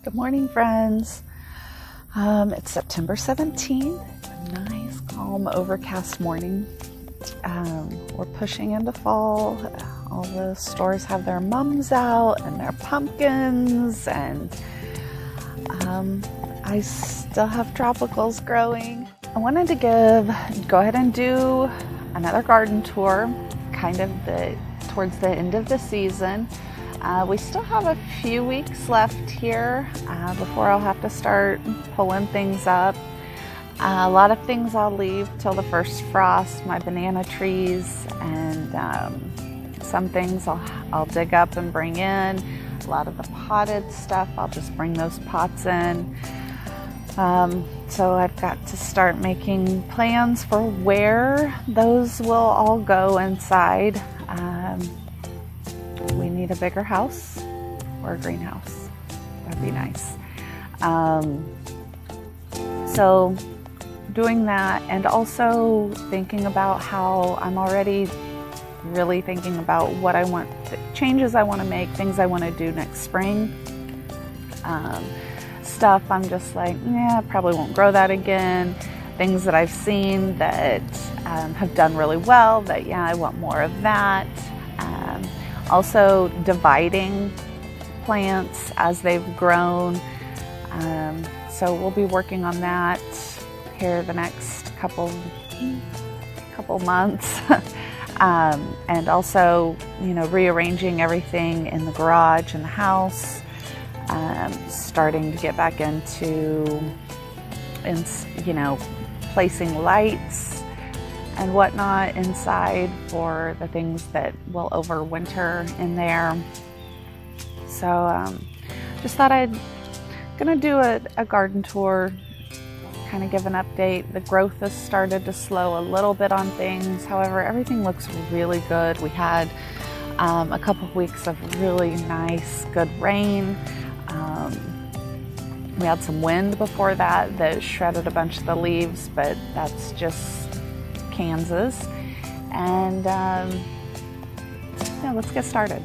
Good morning, friends. It's September 17th, a nice, calm, overcast morning. We're pushing into fall. All the stores have their mums out and their pumpkins, and I still have tropicals growing. I wanted to go ahead and do another garden tour, kind of towards the end of the season. We still have a few weeks left here before I'll have to start pulling things up. A lot of things I'll leave till the first frost, my banana trees, and some things I'll dig up and bring in. A lot of the potted stuff, I'll just bring those pots in. So I've got to start making plans for where those will all go inside. We need a bigger house or a greenhouse. That'd be nice. So doing that, and also thinking about how I'm already really thinking about what I want, changes I want to make, things I want to do next spring. Stuff I'm just like, I probably won't grow that again. Things that I've seen that have done really well, that I want more of that. Also dividing plants as they've grown. So we'll be working on that here the next couple months. And also, rearranging everything in the garage and the house. Starting to get back into, placing lights and whatnot inside for the things that will overwinter in there. So just thought I'd gonna do a garden tour, kind of give an update. The growth has started to slow a little bit on things. However, everything looks really good. We had a couple of weeks of really nice, good rain. We had some wind before that shredded a bunch of the leaves, but that's just Kansas. And let's get started.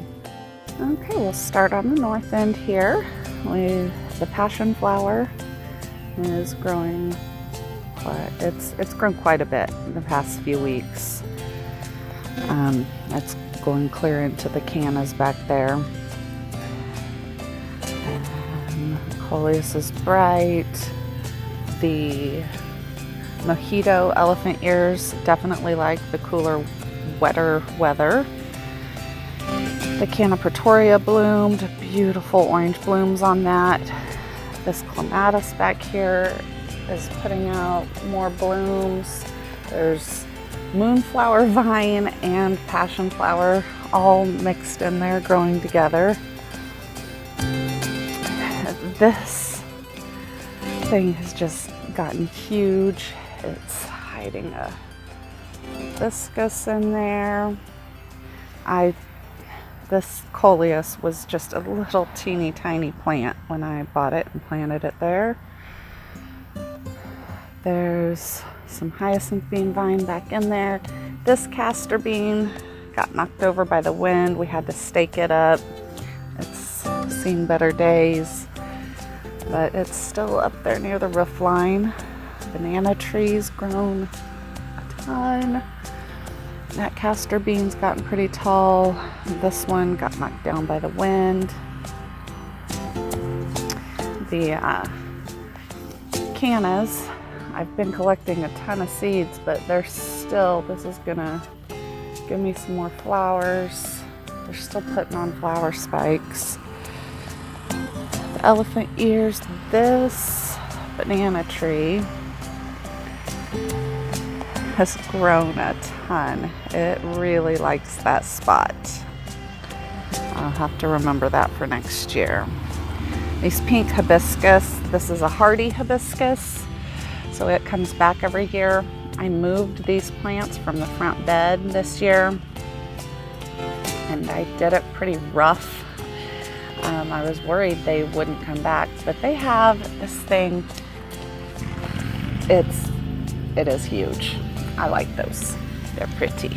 Okay, we'll start on the north end here. The passion flower is growing. It's grown quite a bit in the past few weeks. It's going clear into the cannas back there. Coleus is bright. The mojito elephant ears definitely like the cooler, wetter weather. The Canna Pretoria bloomed, beautiful orange blooms on that. This clematis back here is putting out more blooms. There's moonflower vine and passion flower all mixed in there, growing together. This thing has just gotten huge. It's hiding a hibiscus in there. This coleus was just a little teeny tiny plant when I bought it and planted it there. There's some hyacinth bean vine back in there. This castor bean got knocked over by the wind. We had to stake it up. It's seen better days, but it's still up there near the roof line. Banana trees grown a ton. That castor bean's gotten pretty tall. This one got knocked down by the wind. The cannas, I've been collecting a ton of seeds, but this is gonna give me some more flowers. They're still putting on flower spikes. The elephant ears, this banana tree has grown a ton. It really likes that spot. I'll have to remember that for next year. These pink hibiscus, this is a hardy hibiscus, so it comes back every year. I moved these plants from the front bed this year, and I did it pretty rough. I was worried they wouldn't come back, but they have. This thing, it is huge. I like those. They're pretty.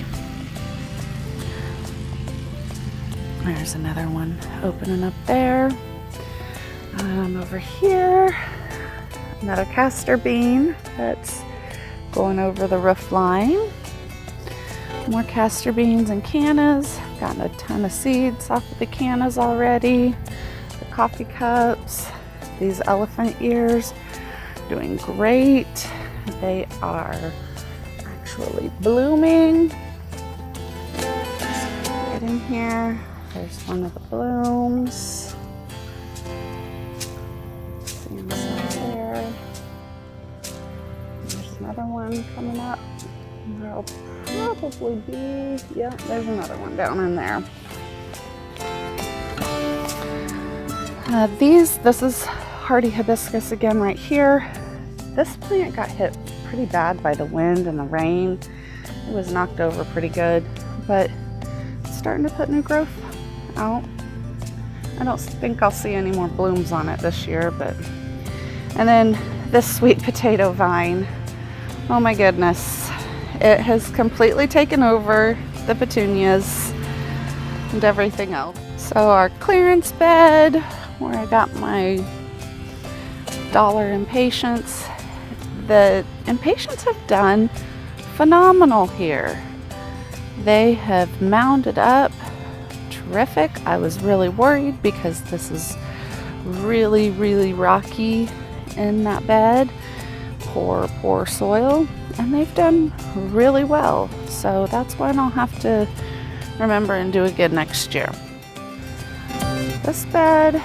There's another one opening up there. Over here, another castor bean that's going over the roof line. More castor beans and cannas. Gotten a ton of seeds off of the cannas already. The coffee cups, these elephant ears, doing great. They are actually blooming. Get in here. There's one of the blooms. See inside there. There's another one coming up. There'll probably be, yeah, there's another one down in there. This is hardy hibiscus again right here. This plant got hit pretty bad by the wind and the rain. It was knocked over pretty good, but it's starting to put new growth out. I don't think I'll see any more blooms on it this year, but. And then this sweet potato vine. Oh my goodness. It has completely taken over the petunias and everything else. So our clearance bed, where I got my dollar impatiens. The impatiens have done phenomenal here. They have mounded up terrific. I was really worried because this is really, really rocky in that bed. Poor soil, and they've done really well. So that's one I'll have to remember and do again next year. This bed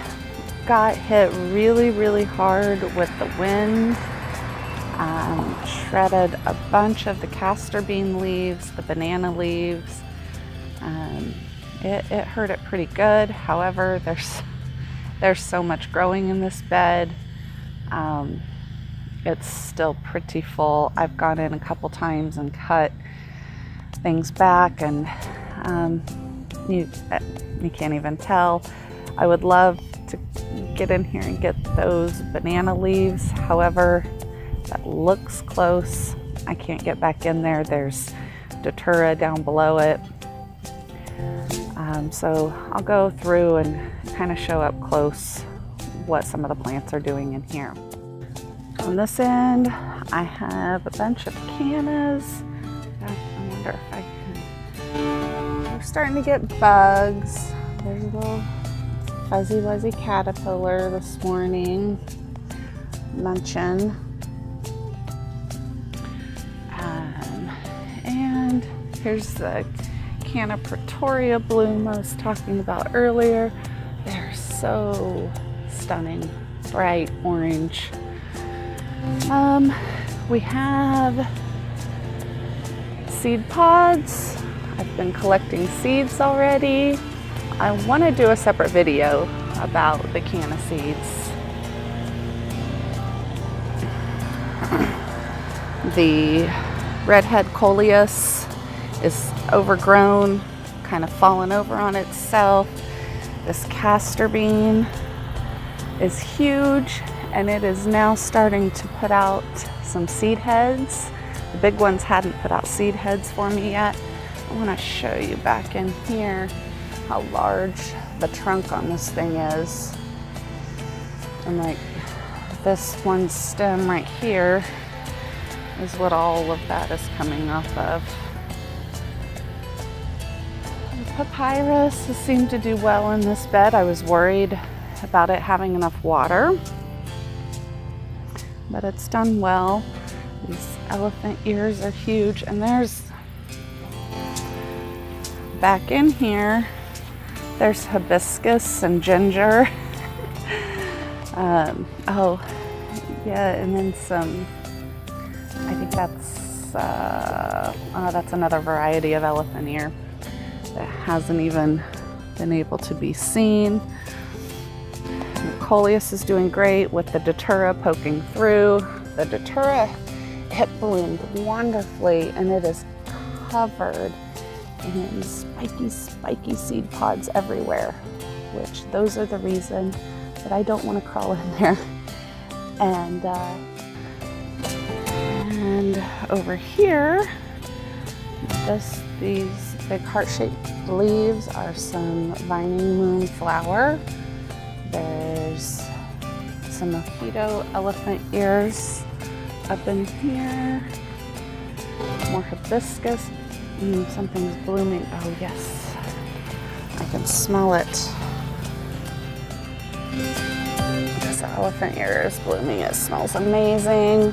got hit really, really hard with the wind. Shredded a bunch of the castor bean leaves, the banana leaves. It hurt it pretty good. However, there's so much growing in this bed. It's still pretty full. I've gone in a couple times and cut things back, and you can't even tell. I would love to get in here and get those banana leaves. However, that looks close. I can't get back in there. There's datura down below it. So I'll go through and kind of show up close what some of the plants are doing in here. On this end, I have a bunch of cannas. I wonder if I can. We're starting to get bugs. There's a little fuzzy wuzzy caterpillar this morning munching. And here's the Canna Pretoria bloom I was talking about earlier. They're so stunning, bright orange. We have seed pods. I've been collecting seeds already. I want to do a separate video about the canna seeds. The redhead coleus is overgrown, kind of fallen over on itself. This castor bean is huge, and it is now starting to put out some seed heads. The big ones hadn't put out seed heads for me yet. I want to show you back in here how large the trunk on this thing is. And like this one stem right here is what all of that is coming off of. The papyrus has seemed to do well in this bed. I was worried about it having enough water, but it's done well. These elephant ears are huge, and there's, back in here, there's hibiscus and ginger. Oh, yeah, and then some, I think that's another variety of elephant ear that hasn't even been able to be seen. The coleus is doing great with the datura poking through. The datura, it bloomed wonderfully, and it is covered in spiky seed pods everywhere, which those are the reason that I don't want to crawl in there. And over here, these big heart-shaped leaves are some vining moonflower. There's some mosquito elephant ears up in here. More hibiscus. Something's blooming. Oh yes, I can smell it. This elephant ear is blooming. It smells amazing.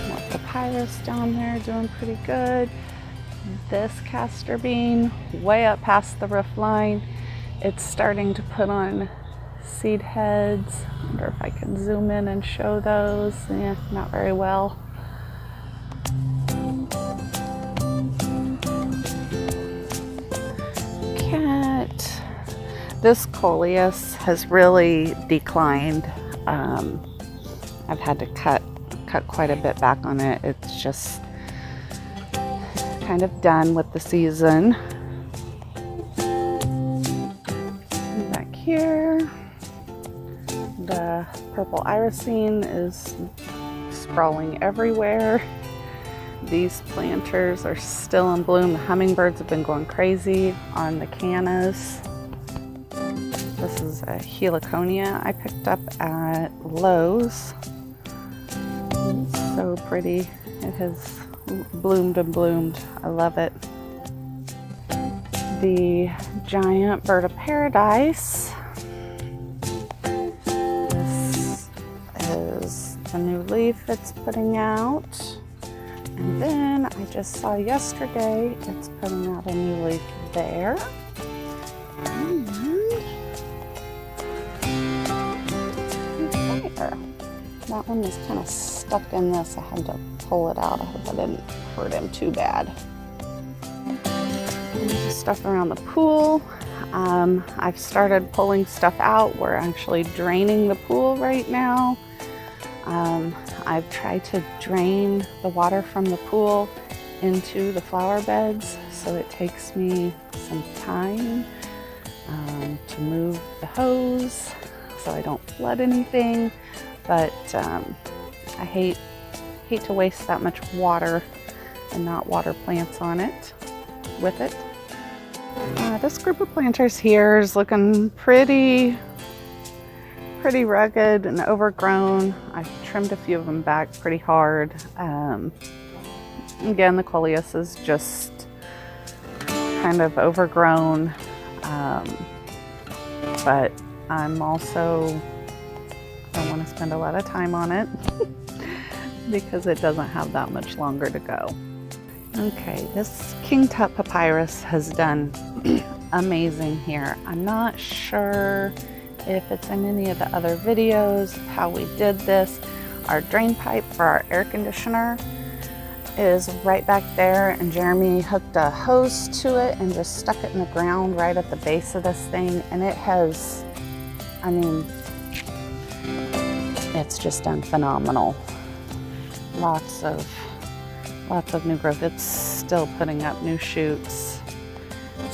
More papyrus down there doing pretty good. This castor bean way up past the roof line. It's starting to put on seed heads. I wonder if I can zoom in and show those. Yeah, not very well. This coleus has really declined. I've had to cut quite a bit back on it. It's just kind of done with the season. Back here, the purple irisine is sprawling everywhere. These planters are still in bloom. The hummingbirds have been going crazy on the cannas. This is a heliconia I picked up at Lowe's. It's so pretty. It has bloomed and bloomed. I love it. The giant bird of paradise. This is the new leaf it's putting out. And then I just saw yesterday it's putting out a new leaf there. And there. That one was kind of stuck in this. I had to pull it out. I hope I didn't hurt him too bad. And stuff around the pool. I've started pulling stuff out. We're actually draining the pool right now. I've tried to drain the water from the pool into the flower beds, so it takes me some time to move the hose so I don't flood anything, but I hate to waste that much water and not water plants on it with it. This group of planters here is looking pretty rugged and overgrown. I've trimmed a few of them back pretty hard. Again, the coleus is just kind of overgrown, but I'm also don't want to spend a lot of time on it because it doesn't have that much longer to go. Okay, this king tut papyrus has done amazing here. I'm not sure if it's in any of the other videos how we did this. Our drain pipe for our air conditioner is right back there, and Jeremy hooked a hose to it and just stuck it in the ground right at the base of this thing, and it has, I mean, it's just done phenomenal. Lots of new growth. It's still putting up new shoots,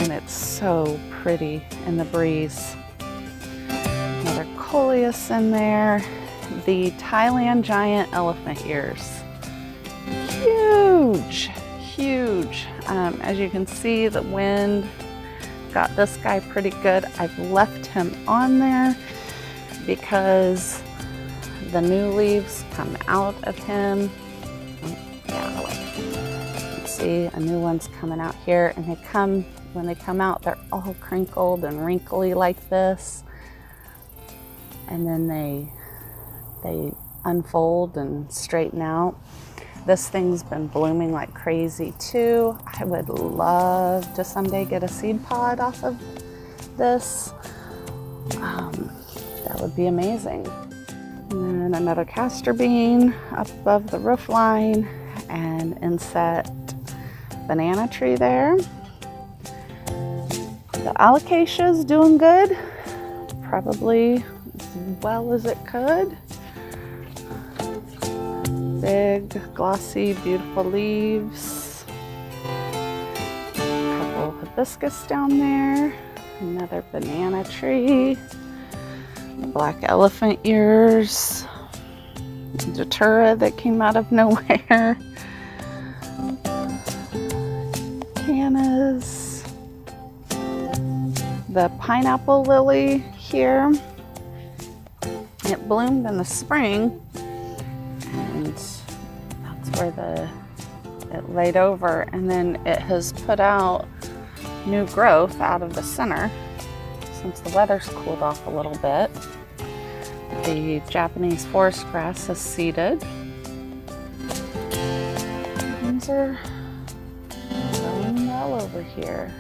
and it's so pretty in the breeze. Another coleus in there. The Thailand giant elephant ears. Huge. As you can see, the wind got this guy pretty good. I've left him on there because the new leaves come out of him. See, a new one's coming out here, and when they come out, they're all crinkled and wrinkly like this, and then they unfold and straighten out. This thing's been blooming like crazy too. I would love to someday get a seed pod off of this. That would be amazing. And then another castor bean up above the roof line, and inset banana tree there. The alocasia is doing good, probably as well as it could. Big, glossy, beautiful leaves. A couple hibiscus down there. Another banana tree. Black elephant ears. Datura that came out of nowhere. Cannas. the pineapple lily here. It bloomed in the spring, and that's where it laid over, and then it has put out new growth out of the center since the weather's cooled off a little bit. The Japanese forest grass is seeded. Things are growing well over here.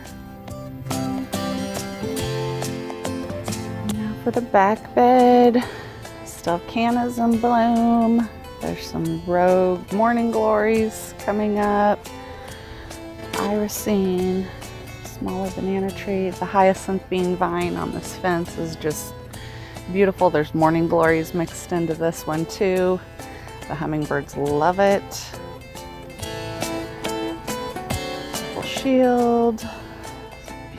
Now for the back bed, still have cannas in bloom. There's some rogue morning glories coming up. Irisine, smaller banana tree. The hyacinth bean vine on this fence is just beautiful. There's morning glories mixed into this one too. The hummingbirds love it. Full shield,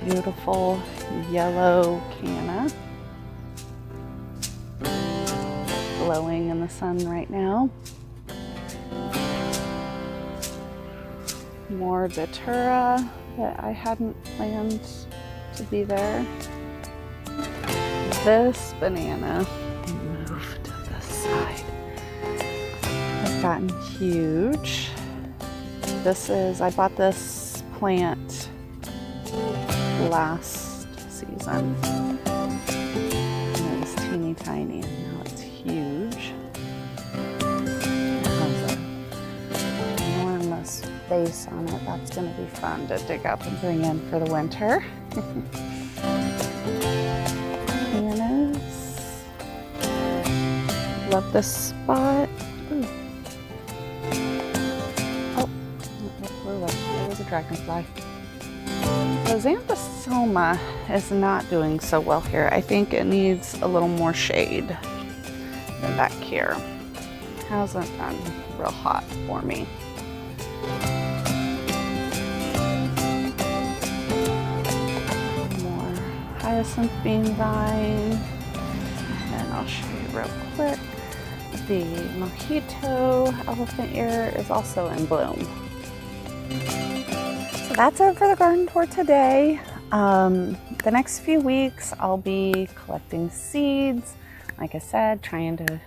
beautiful yellow canna, glowing in the sun right now. More datura that I hadn't planned to be there. This banana, move to the side, has gotten huge. I bought this plant last season. And it was teeny tiny, and now it's huge. It has an enormous base on it. That's going to be fun to dig up and bring in for the winter. Love this spot. Ooh. Oh, it flew away. There was a dragonfly. The Xanthosoma is not doing so well here. I think it needs a little more shade than back here. Hasn't done real hot for me. More hyacinth bean vine. And I'll show you real quick. The mojito elephant ear is also in bloom. So that's it for the garden tour today. The next few weeks I'll be collecting seeds. Like I said, trying to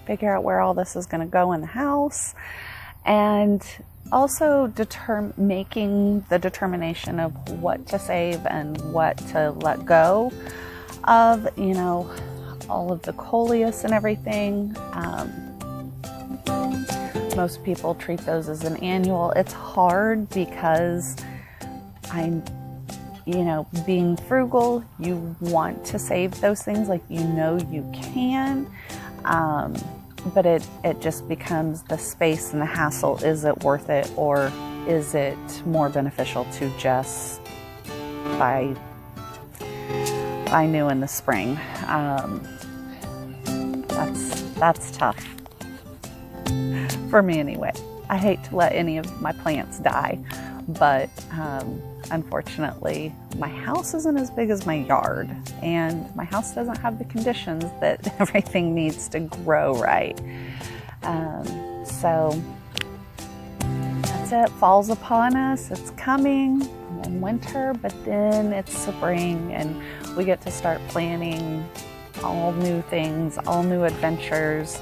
figure out where all this is going to go in the house, and also making the determination of what to save and what to let go of, you know, all of the coleus and everything. Most people treat those as an annual. It's hard because being frugal, you want to save those things like you know you can, but it just becomes the space and the hassle. Is it worth it, or is it more beneficial to just buy new in the spring? That's tough for me anyway. I hate to let any of my plants die, but unfortunately my house isn't as big as my yard, and my house doesn't have the conditions that everything needs to grow right. So that's it. Fall's upon us. It's coming, and winter, but then it's spring, and we get to start planning all new things, all new adventures.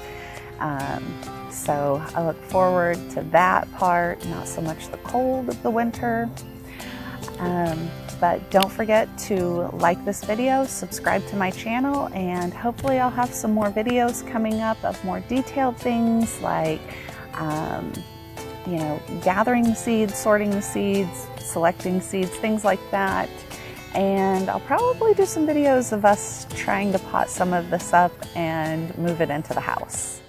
So I look forward to that part, not so much the cold of the winter. But don't forget to like this video, subscribe to my channel, and hopefully I'll have some more videos coming up of more detailed things like, gathering the seeds, sorting the seeds, selecting seeds, things like that. And I'll probably do some videos of us trying to pot some of this up and move it into the house.